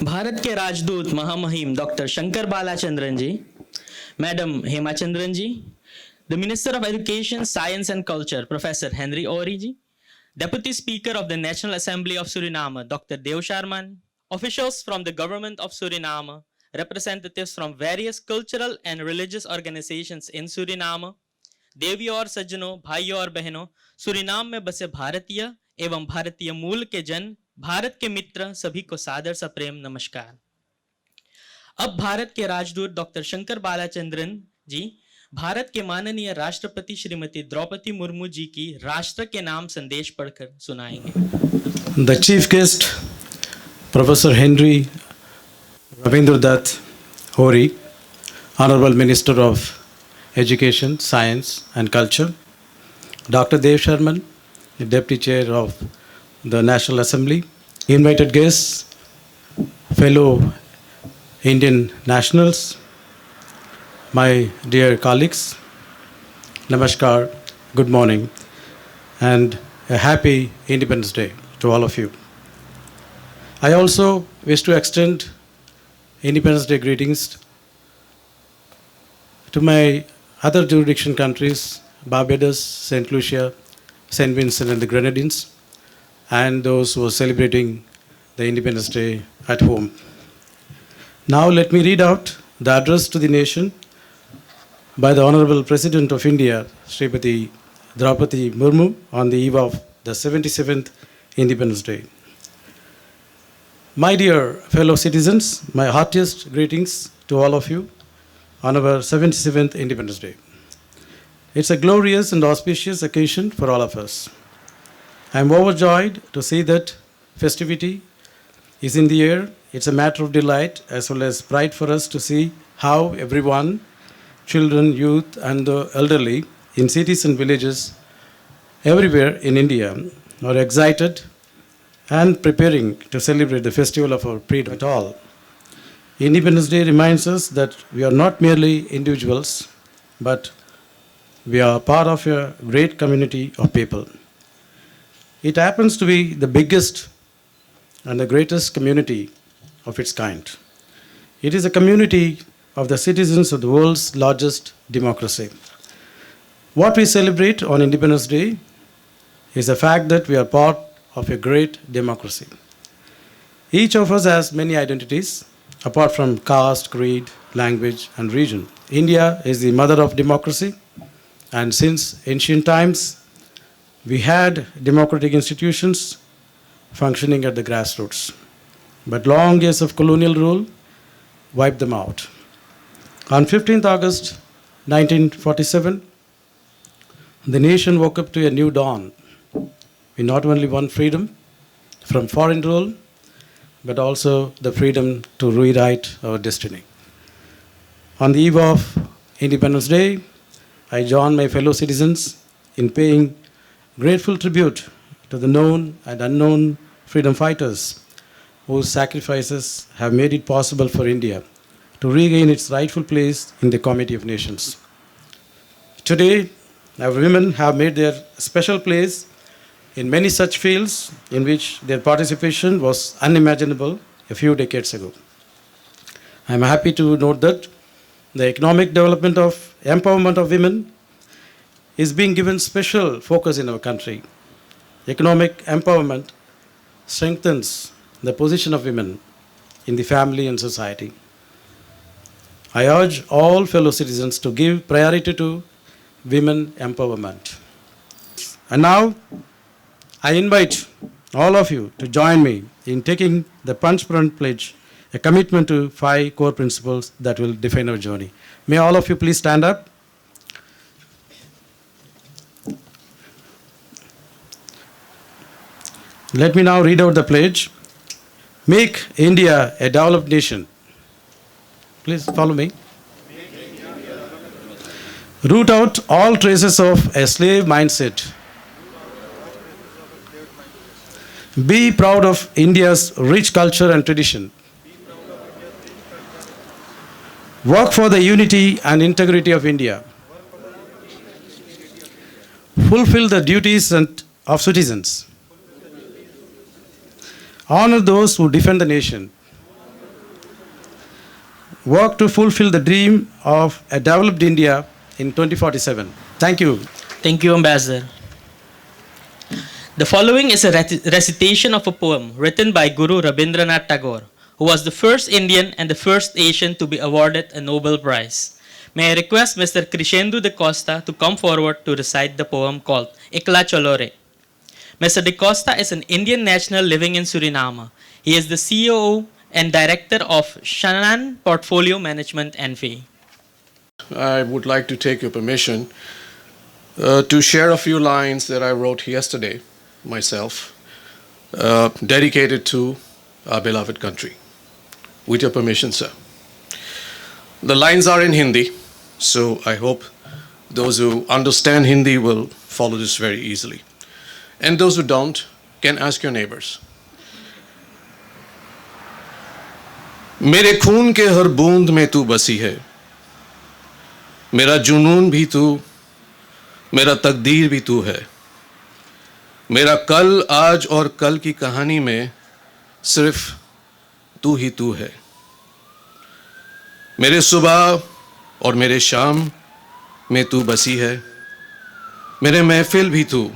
भारत के राजदूत महामहिम doctor Shankar Balachandran ji, madam Hema Chandran ji, the Minister of Education, Science and Culture, Professor Henry Ori ji, Deputy Speaker of the National Assembly of Suriname, Dr. Dev Sharman, officials from the government of Suriname, representatives from various cultural and religious organizations in Suriname, देवियों और सज्जनों, भाइयों और बहनों, Suriname में बसे भारतीय एवं भारतीय मूल के जन, भारत के मित्र, सभी को सादर सा प्रेम नमस्कार। अब भारत के राजदूत डॉक्टर शंकर बालाचंद्रन जी भारत के माननीय राष्ट्रपति श्रीमती द्रौपदी मुर्मू जी की राष्ट्र के नाम संदेश पढ़कर सुनाएंगे। The chief guest, Professor Henry Ravindra Dutt Hori, Honorable Minister of Education, Science and Culture, Dr. Dev Sharman, the Deputy Chair of the National Assembly, invited guests, fellow Indian nationals, my dear colleagues, Namaskar, good morning, and a happy Independence Day to all of you. I also wish to extend Independence Day greetings to my other jurisdiction countries, Barbados, St. Lucia, St. Vincent and the Grenadines, and those who are celebrating the Independence Day at home. Now let me read out the address to the nation by the Honorable President of India, Srimati Draupadi Murmu, on the eve of the 77th Independence Day. My dear fellow citizens, my heartiest greetings to all of you on our 77th Independence Day. It's a glorious and auspicious occasion for all of us. I am overjoyed to see that festivity is in the air. It's a matter of delight as well as pride for us to see how everyone, children, youth, and the elderly in cities and villages everywhere in India are excited and preparing to celebrate the festival of our freedom at all. Independence Day reminds us that we are not merely individuals, but we are part of a great community of people. It happens to be the biggest and the greatest community of its kind. It is a community of the citizens of the world's largest democracy. What we celebrate on Independence Day is the fact that we are part of a great democracy. Each of us has many identities, apart from caste, creed, language, and region. India is the mother of democracy, and since ancient times, we had democratic institutions functioning at the grassroots. But long years of colonial rule wiped them out. On 15th August 1947, the nation woke up to a new dawn. We not only won freedom from foreign rule, but also the freedom to rewrite our destiny. On the eve of Independence Day, I join my fellow citizens in paying grateful tribute to the known and unknown freedom fighters whose sacrifices have made it possible for India to regain its rightful place in the Committee of Nations. Today, our women have made their special place in many such fields in which their participation was unimaginable a few decades ago. I am happy to note that the economic development of empowerment of women is being given special focus in our country. Economic empowerment strengthens the position of women in the family and society. I urge all fellow citizens to give priority to women empowerment. And now, I invite all of you to join me in taking the Panchpran Pledge, a commitment to 5 core principles that will define our journey. May all of you please stand up. Let me now read out the pledge. Make India a developed nation. Please follow me. Root out all traces of a slave mindset. Be proud of India's rich culture and tradition. Work for the unity and integrity of India. Fulfill the duties of citizens. Honor those who defend the nation. work to fulfill the dream of a developed India in 2047. Thank you. Thank you, Ambassador. The following is a recitation of a poem written by Guru Rabindranath Tagore, who was the first Indian and the first Asian to be awarded a Nobel Prize. May I request Mr. Krishendu de Costa to come forward to recite the poem called Ekla Cholore. Mr. de Costa is an Indian national living in Suriname. He is the CEO and Director of Shannon Portfolio Management NV. I would like to take your permission to share a few lines that I wrote yesterday myself, dedicated to our beloved country. With your permission, sir. The lines are in Hindi, so I hope those who understand Hindi will follow this very easily. And those who don't can ask your neighbors. मेरे खून के हर बूंद में तू बसी है, मेरा जुनून भी तू, मेरा तकदीर भी तू है, मेरा कल आज और कल की कहानी में सिर्फ तू ही तू है। मेरे सुबह और मेरे शाम में तू बसी है, मेरे महफिल भी तू,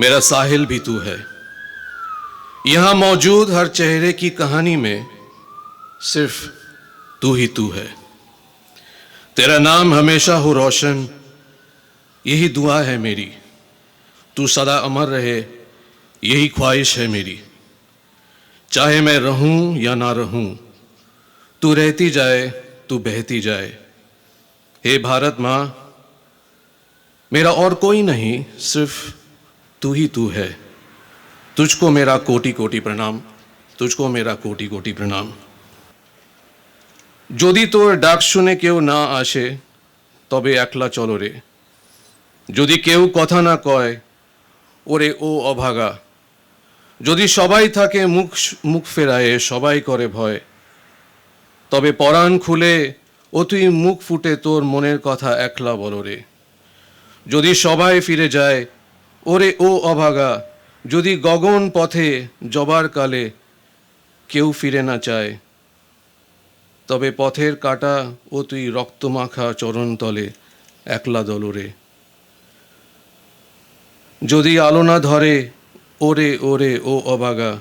मेरा साहिल भी तू है। यहाँ मौजूद हर चेहरे की कहानी में सिर्फ तू ही तू है। तेरा नाम हमेशा हो रोशन, यही दुआ है मेरी। तू सदा अमर रहे, यही ख्वाहिश है मेरी। चाहे मैं रहूं या ना रहूं, तू रहती जाए, तू बहती जाए। हे भारत माँ, मेरा और कोई नहीं, सिर्फ तू ही तू है। तुझको मेरा कोटि कोटि प्रणाम, तुझको मेरा कोटि कोटि प्रणाम। যদি তোর ডাক শুনে কেউ না আসে, তবে একলা চলো রে। যদি কেউ কথা না কয়, ওরে ও অভাগা। যদি সবাই থাকে মুখ ফেরায়ে, সবাই করে ভয়, তবে পরাণ খুলে ও তুই মুখ ফুটে তোর মনের কথা একলা বলো রে। যদি সবাই ফিরে যায়, ওরে ও অভাগা। যদি গগন পথে জবার কালে কেউ ফিরে না চায়, তবে পথের কাটা ও তুই রক্তমাখা চরণ তলে একলা দলরে। যদি আলো না ধরে, ওরে ওরে ও অভাগা।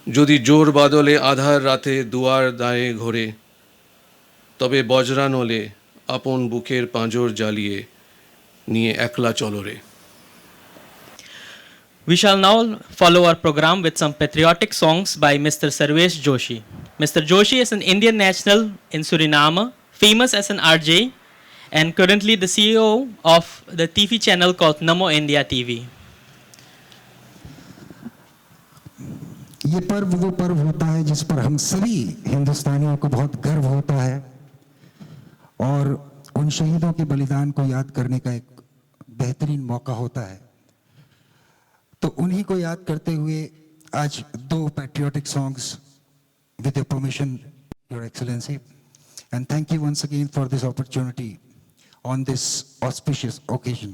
যদি জোর বাদলে আধার রাতে দুয়ার দায়ে ঘোরে, তবে বজরা নলে আপন বুকের পাঁজর জ্বালিয়ে নিয়ে একলা চলরে। We shall now follow our program with some patriotic songs by Mr. Sarvesh Joshi. Mr. Joshi is an Indian national in Suriname, famous as an RJ, and currently the CEO of the TV channel called Namo India TV. ये पर्व वो पर्व होता है जिस पर हम सभी हिंदुस्तानियों को बहुत गर्व होता है और उन शहीदों के बलिदान को याद करने का एक बेहतरीन मौका होता है। तो उन्हीं को याद करते हुए आज दो patriotic songs with your permission, Your Excellency, and thank you once again for this opportunity on this auspicious occasion.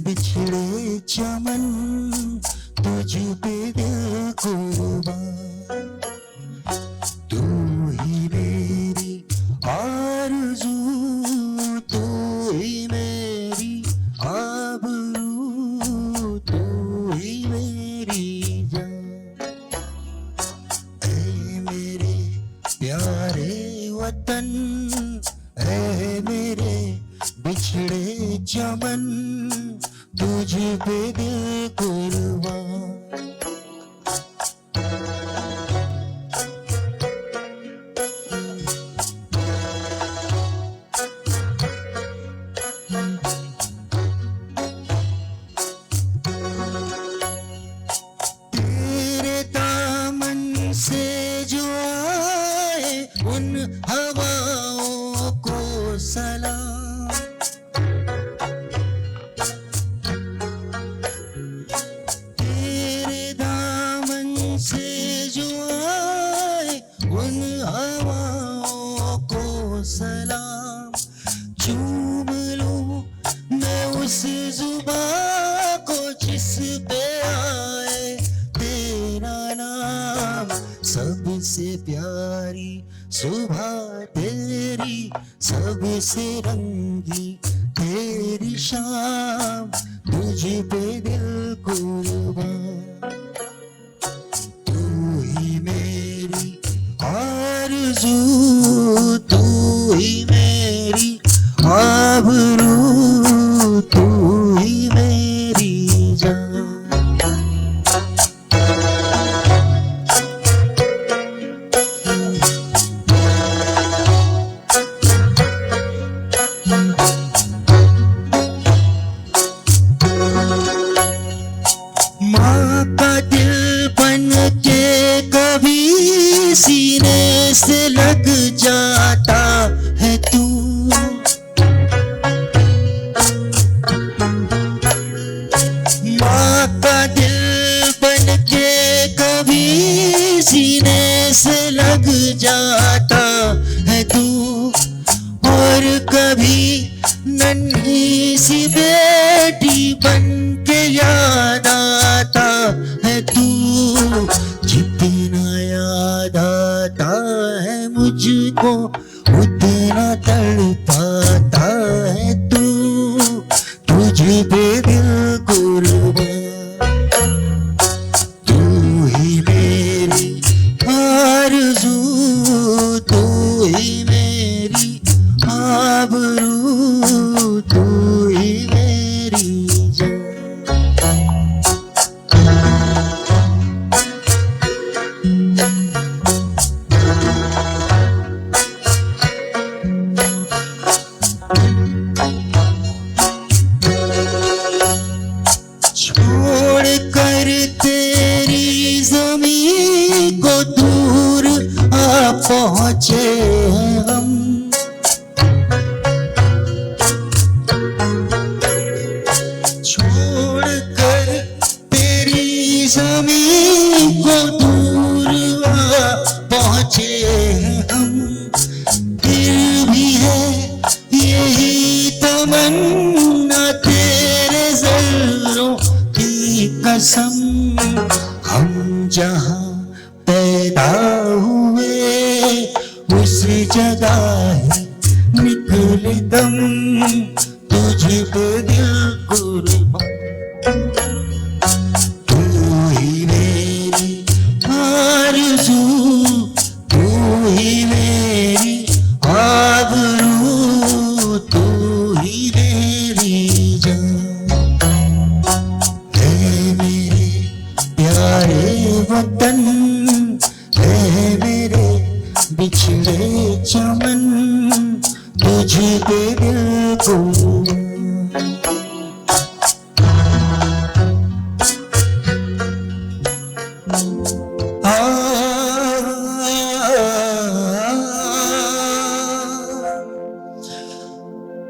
बिछड़े चमन तुझ पे दिल कुर्बान, तू ही मेरी आरज़ू, तू ही मेरी आबरू, तू ही मेरी जान। ऐ मेरे प्यारे वतन, ऐ मेरे बिछड़े चमन तुझ पे दिल कुर्बान। तेरे दामन से जो आए उन हवाओं को सलाम, हवाओं को सलाम, चूम लूं मैं उस जुबां को जिस पे आए तेरा नाम। सबसे प्यारी सुबह तेरी, सबसे रंगी तेरी शाम, तुझ पे दिल कुर्बान। तू ही मेरी आरज़ू, तू ही मेरी आबरू, तू ही मेरी जान। माँ का दिल बन के कभी सीने से लग जाता है तू, माँ का दिल बन के कभी सीने से लग जाता है तू, और कभी नन्ही सी बेटी बन के याद आता है तू। जितना याद आता है मुझको उतना तड़पाता है तू, तुझ पे दिल कुर्बान। तू ही मेरी आरज़ू, तू ही मेरी आबरू, तू ही मेरी जान। छोड़ कर तेरी ज़मीं को दूर आ पहुँचे हम, छोड़ कर तेरी ज़मीं को दूर आ पहुँचे हम। फिर भी है यही तमन्ना तेरे ज़र्रों की कसम, हम जहाँ पैदा हुए उस जगह ही निकले दम, तुझ पे दिल कुर्बान। तू ही मेरी आरज़ू, तू ही मेरी आबरू, तू ही मेरी जान। है मेरे प्यारे वतन, है मेरे बिछड़े चमन, तुझ पे दिल कुर्बान।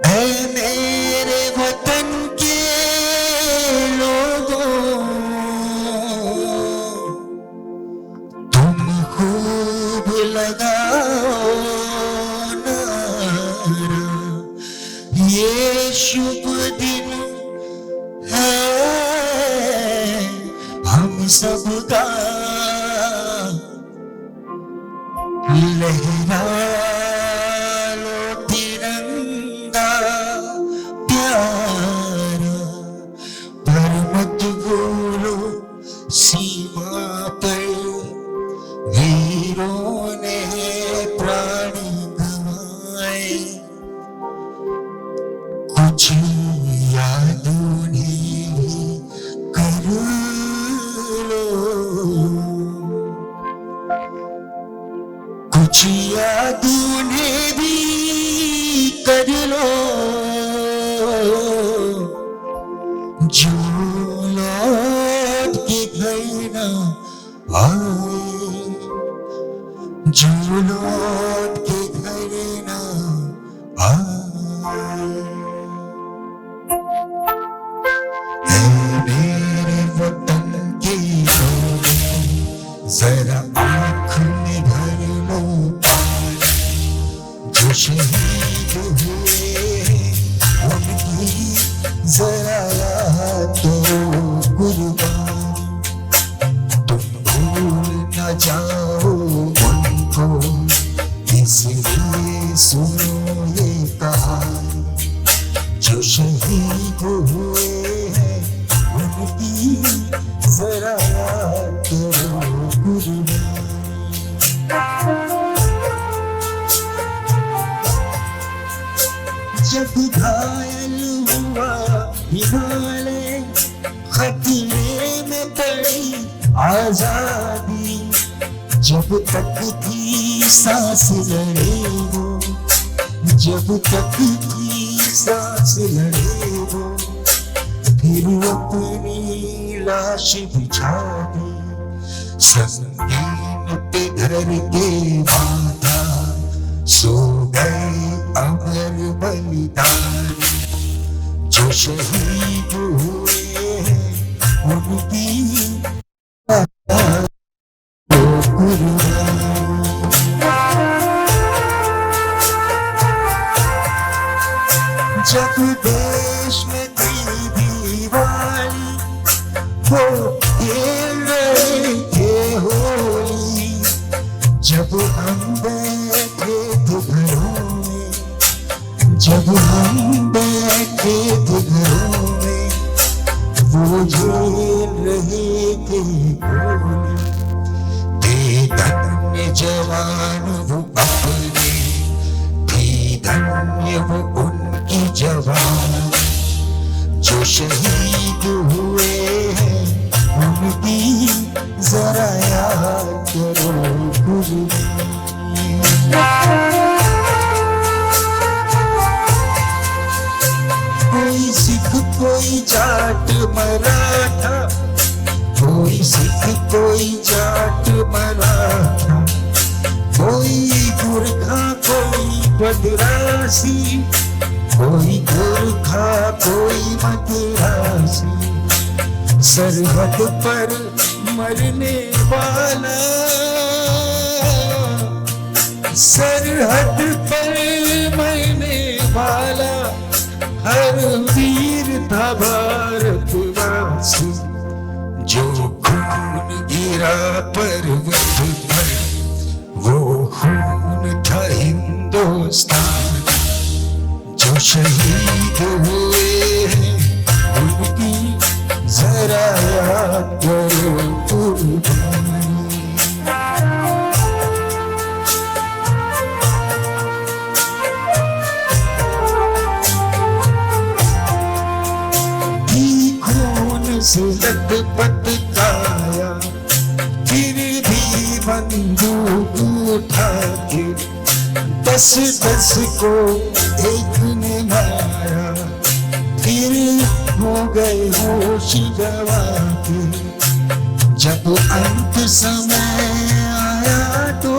है मेरे वतन के लोगों, तुम खूब लगाओ नारा, ये शुभ दिन है हम सबका, लहरा लो तिरंगा प्यारा, पर मत भूलो सीमा पर वीरों ने प्राण गंवाए। कुछ यादों ने भी कर लो, कुछ यादों ने भी कर लो, जो लौट के घर न आए, जो लौट के घर न आए। है मेरे वतन के लोगों, जरा आँख में भर लो जो शहीद हुए उनकी जरा याद करो कुर्बान, तुम भूल न जाओ उनको, इसलिए सुनो ये कहानी, जो शहीद हुए हैं उनकी जरा याद करो कुर्बान। जब घायल हुआ हिमालय, खतरे में पड़ी आजादी, जब तक थी सांस लड़े वो, जब तक थी सांस लड़े वो, फिर अपनी लाश बिछा दी, संगीन पे धर के बांधा, सो गए अमर बलिदानी, जो शहीद हुए हैं उनकी जब देश में थी दिवाली, वो खेल रहे थे होली, जब हम बैठे थे घरों में, जब हम बैठे थे घरों में, वो झेल रहे थे गोली, थे धन्य जवान वो अपने, थी धन्य वो उनकी जवान, जो शहीद हुए हैं उनकी जरा याद करो कुर्बान। कोई सिख कोई जाट मराठा, कोई सिख कोई जाट मराठा, कोई गुरखा कोई मद्रासी, कोई गुरखा कोई मद्रासी, सरहद पर मरने वाला, सरहद पर मरने वाला, हर वीर था भारतवासी, जो खून गिरा पर्वत पर, वो खून था हिंदुस्तान, जो शहीद हुए हैं उनकी जरा याद करो कुर्बानी। खून से लथपथ काया, फिर भी बंदूक उठा के 10-10 को एक ने मारा, फिर हो गए होश गवा के, जब अंत समय आया तो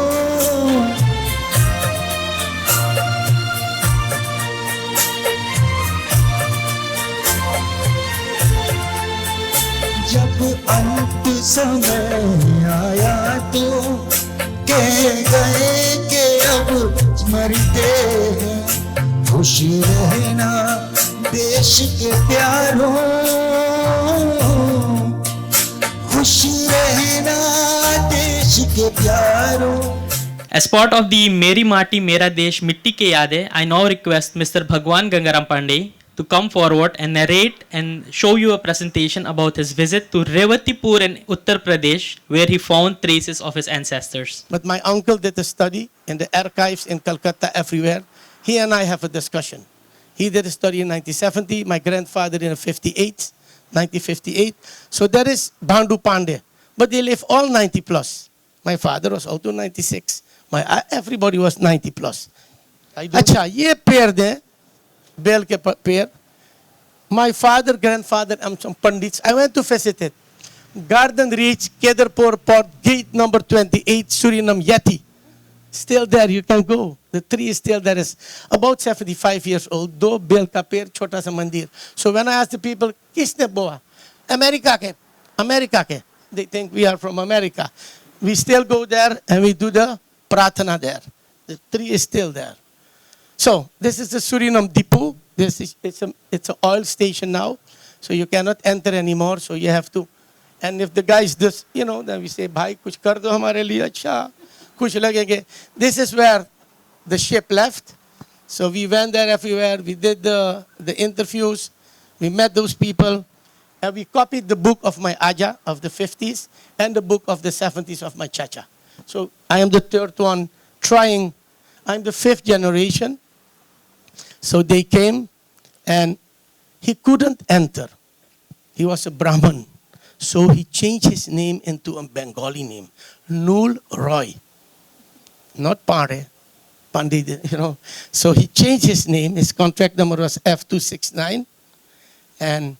जब अंत समय आया तो कह गए कि अब मरते हैं, खुश रहना देश के प्यारों, खुश रहना देश के प्यारों। As part of the Meri Mati Mera Desh Mitti Ke Yadein, I now request Mr. Bhagwan Gangaram Pandey to come forward and narrate and show you a presentation about his visit to Revatipur in Uttar Pradesh, where he found traces of his ancestors. But my uncle did a study in the archives in Calcutta, everywhere. He and I have a discussion. He did a study in 1970, my grandfather in 1958. So that is Bhandu Pandey. But they live all 90 plus. My father was also 96. Everybody was 90 plus. अच्छा ये पेड़ दे bell के पेड़. My father, grandfather, and some pandits. I went to visit it. Garden Reach, Kedarpur Port, gate number 28, Suriname, Yeti. Still there, you can go. The tree is still there. It's about 75 years old. Do bel ka ped, chota sa mandir. So when I ask the people, kisne boa? America ke. America ke. They think we are from America. We still go there and we do the pratana there. The tree is still there. So this is the Suriname depot. It's an oil station now, so you cannot enter anymore. So you have to, and if the guys this, then we say, "Bhai, kuch kar do hamare liye, acha, kuch lagenge." This is where the ship left. So we went there everywhere. We did the interviews. We met those people, and we copied the book of my Aja of the 50s and the book of the 70s of my Chacha. So I am the third one trying. I'm the fifth generation. So they came, and he couldn't enter. He was a Brahmin. So he changed his name into a Bengali name, Nul Roy. Not Pare, Pandit, So he changed his name. His contract number was F269. And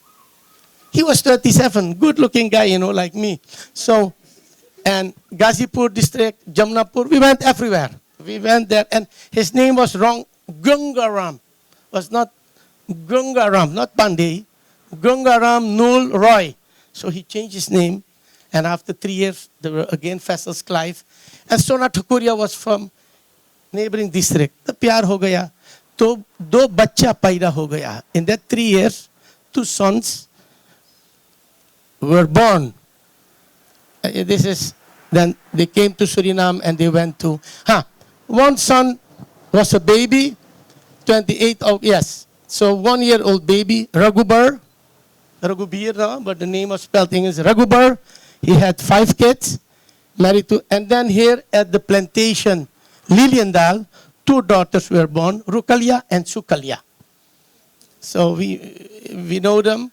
he was 37, good-looking guy, like me. So, and Ghazipur district, Jamnapur, we went everywhere. We went there, and his name was wrong. Gangaram was not Gangaram, not Pandey. Gangaram Nul Roy. So he changed his name, and after 3 years, there were again Faisal Clive. And Sona Thakuria was from neighboring district. The pyar ho gaya. To do bachcha paida ho gaya. In that 3 years, 2 sons were born. Then they came to Suriname and they went to, one son was a baby, 28, yes. So 1-year-old baby, Raghubir, but the name was spelled English, Raghubir. He had 5 kids, married to, and then here at the plantation, Liliendal, 2 daughters were born, Rukalia and Sukalia. So we know them.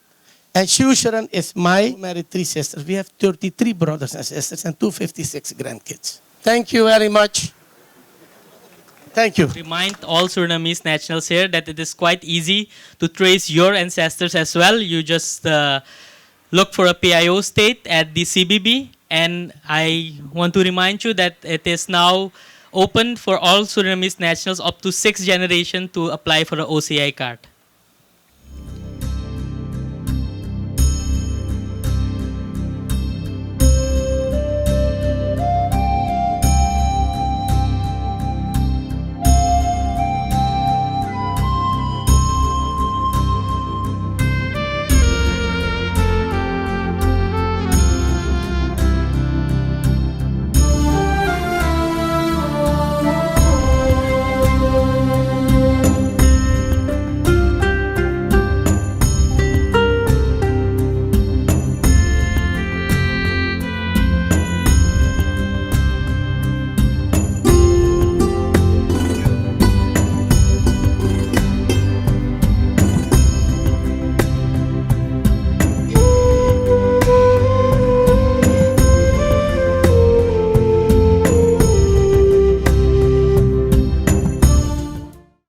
And Shivsharan is married 3 sisters. We have 33 brothers and sisters and 256 grandkids. Thank you very much. Thank you. Remind all Surinamese nationals here that it is quite easy to trace your ancestors as well. You just look for a PIO state at the CBB, and I want to remind you that it is now open for all Surinamese nationals up to 6th generation to apply for an OCI card.